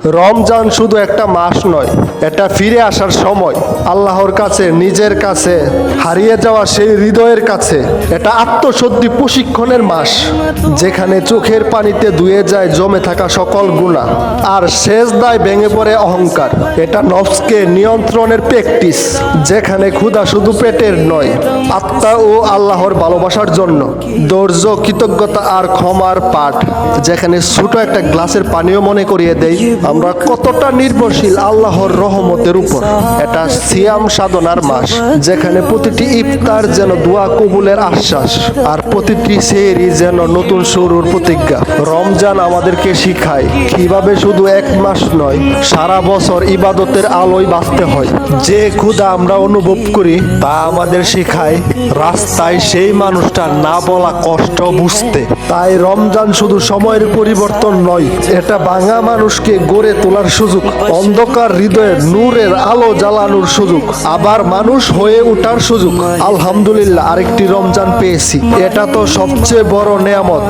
রমজান শুধু একটা মাস নয়, এটা ফিরে আসার সময় আল্লাহর কাছে, নিজের কাছে, হারিয়ে যাওয়া সেই হৃদয়ের কাছে। এটা আত্মশুদ্ধি প্রশিক্ষণের মাস, যেখানে চোখের পানিতে ধুয়ে যায় জমে থাকা সকল গুনাহ, আর সেজদায় ভেঙে পড়ে অহংকার। এটা নফসকে নিয়ন্ত্রণের প্র্যাকটিস, যেখানে ক্ষুধা শুধু পেটের নয়, আত্মা ও আল্লাহর ভালোবাসার জন্য। ধৈর্য, কৃতজ্ঞতা আর ক্ষমার পাঠ, যেখানে ছোট একটা গ্লাসের পানিও মনে করিয়ে দেয় আমরা কতটা নির্ভরশীল আল্লাহর রহমতের উপর। এটা সিয়াম সাধনার মাস, যেখানে প্রতিটি ইফতার যেন দোয়া কবুলের আশ্বাস, আর প্রতিটি সেহরি যেন নতুন শুরুর প্রতিজ্ঞা। রমজান আমাদেরকে শিখায় কিভাবে শুধু এক মাস নয়, সারা বছর ইবাদতের আলোয় বাঁচতে হয়। যে ক্ষুধা আমরা অনুভব করি তা আমাদের শেখায় রাস্তায় সেই মানুষটার না বলা কষ্ট বুঝতে। তাই রমজান শুধু সময়ের পরিবর্তন নয়, এটা ভাঙা মানুষকে গড়ে তোলার সুযোগ, অন্ধকার হৃদয়ে নূরের আলো জ্বালানোর সুযোগ, আবার মানুষ হয়ে ওঠার সুযোগ। আলহামদুলিল্লাহ, আরেকটি রমজান পেয়েছি, এটা তো সবচেয়ে বড় নেয়ামত।